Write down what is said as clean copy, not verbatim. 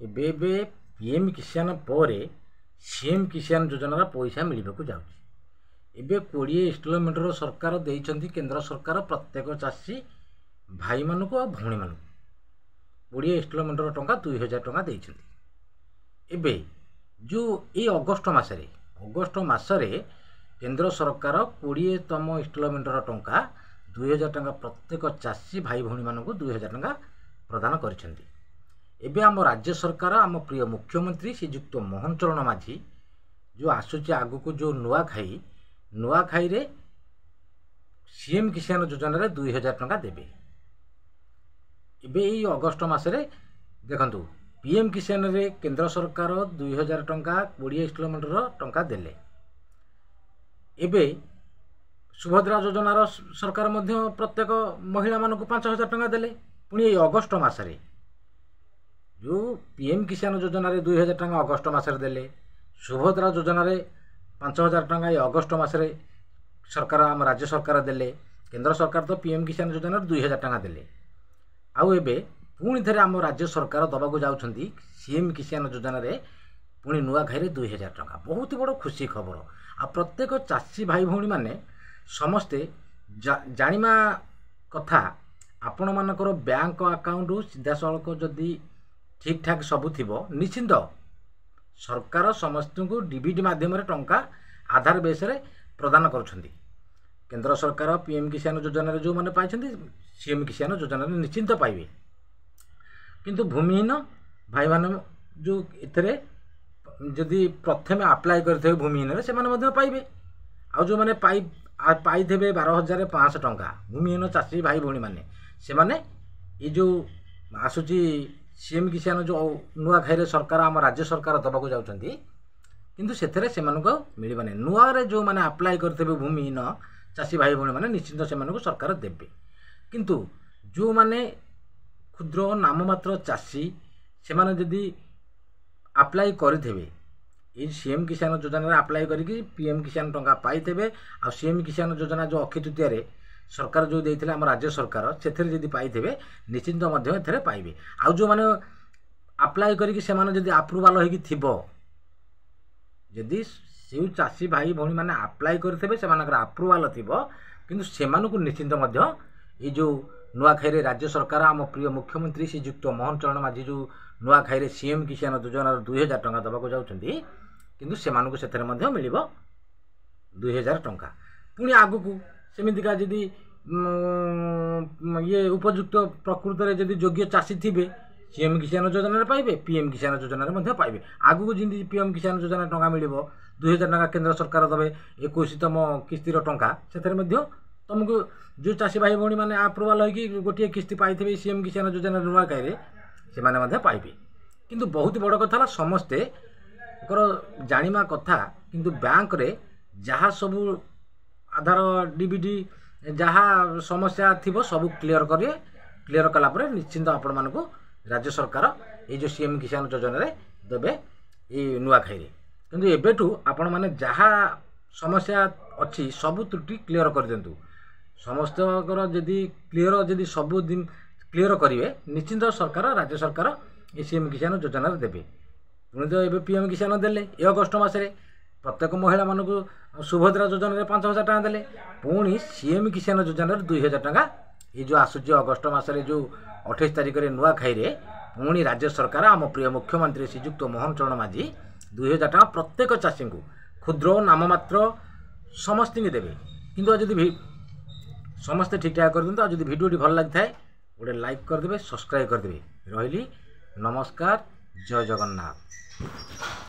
ଏବେ ଏବେ पीएम किसान पर सीएम किसान योजनार पैसा मिलवाक जाऊँगी। ଏବେ 20 ଇନଷ୍ଟଲମେଣ୍ଟର ସରକାର ଦେଇଛନ୍ତି କେନ୍ଦ୍ର ସରକାର ପ୍ରତ୍ୟେକ ଚାଷୀ ଭାଇମାନଙ୍କୁ ଆଉ ଭଉଣୀମାନଙ୍କୁ 20 ଇନଷ୍ଟଲମେଣ୍ଟର ଟଙ୍କା 2000 ଟଙ୍କା ଦେଇଛନ୍ତି। ଏବେ ଯେଉଁ ଏଇ ଅଗଷ୍ଟ ମାସରେ କେନ୍ଦ୍ର ସରକାର 20ତମ ଇନଷ୍ଟଲମେଣ୍ଟର ଟଙ୍କା 2000 ଟଙ୍କା ପ୍ରତ୍ୟେକ ଚାଷୀ ଭାଇ ଭଉଣୀମାନଙ୍କୁ 2000 ଟଙ୍କା ପ୍ରଦାନ କରିଛନ୍ତି। ଏବେ ଆମ ରାଜ୍ୟ ସରକାର ଆମ ପ୍ରିୟ ମୁଖ୍ୟମନ୍ତ୍ରୀ ଶ୍ରୀଯୁକ୍ତ ମୋହନ ଚରଣ ମାଝୀ ଯେଉଁ ଆସୁଛି ଆଗକୁ ଯେଉଁ ନୂଆଖାଇ रे सीएम किसान योजना रे 2000 टंका देबे। एबे ई अगस्त मासरे देखंतु पीएम किसान रे केंद्र सरकार 2000 टंका 20 इनस्टॉलमेंट रो टंका देले। एबे सुभद्रा योजना रो सरकार मध्य प्रत्येक महिला मानक 5000 टंका देले। पुणी ए अगस्त मासरे जो पीएम किसान योजना रे 2000 टंका अगस्त मासरे देले। सुभद्रा योजना रे 5000 टंका ये अगस्त मासरे सरकार आम राज्य सरकार देले। केंद्र सरकार तो पीएम किसान योजना 2000 टंका देले। आउ एबे पुणी थे आम राज्य सरकार दबाक जाउछंती सीएम किसान योजना रे पुणी नुआखाई रे 2000 टंका। बहुत बड़ खुशी खबर। आ प्रत्येक चाषी भाई भौणी माने समस्ते जानिमा कथा आपण मानकर बैंक अकाउंट सीधा सड़क जदि ठीक ठाक सबु थिबो निश्चिंत सरकार समस्त को डीबीटी माध्यम टंका आधार बेस रे प्रदान करुछंती। केंद्र सरकार पीएम किसान योजना रे जो माने पाइछंती सीएम किसान योजना रे निश्चिंत पाइबे। किंतु भूमिहीन भाई माने जो एथरे जदि प्रथमे अप्लाई करथे भूमिहीन रे से माने मध्य पाइबे। आ जो माने पाइथेबे 12500 टंका भूमिहीन चाषी भाई भौणी माने से माने ए जो आसुची सीएम किसान जो नुआखाई रे सरकार आम राज्य सरकार दबाक जाउछंती किंतु सेथरे सेमानको मिलिबाने। नुआ रे जो माने अप्लाई करथेबे भूमिहीन चाषी भाई भौणी माने निश्चित सेमानको सरकार देबे। किंतु जो माने क्षुद्र नाममात्र चाषी से माने जदि अप्लाई करथेबे ए सीएम किसान योजना रे अप्लाई करिकि पीएम किसान टंका पाइथेबे। आ सीएम किसान योजना जो अक्षय तृतीया रे सरकार जो देइथिले हम राज्य सरकार सेथरे जदि पाइथेबे निश्चिंत मध्य एथरे पाइबे। आ जो माने अप्लाई करिकि से माने जदि अप्रूवल होइकि थिबो जदि से चाषी भाई भौणी माने अप्लाई करथेबे से मानकर अप्रूवल थिबो किंतु से मानकु निश्चिंत मध्य ए जो नुआखाई रे राज्य सरकार आम प्रिय मुख्यमंत्री श्रीयुक्त मोहन चरण माझी जो नुआखाई रे सीएम किसान योजना 2000 टंका दबाक जाउछंती किंतु से मानकु सेथरे मध्य मिलिबो 2000 टंका। पुणी आगुकू सेमितिका जदि ये उपयुक्त प्रकृत रे जदि योग्य चाषी थिबे सीएम किसान योजना रे पाइबे पीएम किसान योजना रे मध्य पाइबे। आगुकू जिंदी पीएम किसान योजना टंका मिलिबो 2000 टंका केंद्र सरकार दबे 21तम किस्तीर टंका सेथरे मध्य तुमको जो चाषी भाई भौणी माने अप्रूवल होइकि गोटे किस्ती पाइथेबे सीएम किसान योजना नुआखाई रे से माने मध्य पाइबे। किंतु बहुत बड़ कथा समस्ते जानिमा कथा किंतु बैंक रे जहाँ सबू आधार डीबीटी जहाँ समस्या थिबो सब क्लियर कला परे निश्चिंत आपण मानकु राज्य सरकार ये जो सीएम किसान योजना रे देबे ए नुआखाई रे। किंतु एबेठू आपण माने जहाँ समस्या अच्छी सब त्रुटि क्लियर कर दियंतु। समस्त जदि क्लियर जदि सब दिन क्लियर करिवे निश्चिंत सरकार राज्य सरकार ए सीएम किसान योजना रे देबे। पुणी तो एबे पीएम किसान देले ए अगस्त मासरे प्रत्येक महिला मानकु सुभद्रा योजना रे 5000 टंका देले। पुणी सीएम किसान योजना रे 2000 टंका ये जो आसुची अगस्त मासरे जो 28 तारिख रे नुआखाई रे पुणी राज्य सरकार आम प्रिय मुख्यमंत्री श्रीयुक्त मोहन चरण माझी 2000 टंका प्रत्येक चाषी को क्षुद्र नाममात्र समस्त देवे। किंतु जदि समस्ते ठीक ठाक कर दिंतु। जदि वीडियोटी भल लगी थाए गोटे लाइक करदे सब्सक्राइब करदे। रहिली नमस्कार जय जगन्नाथ।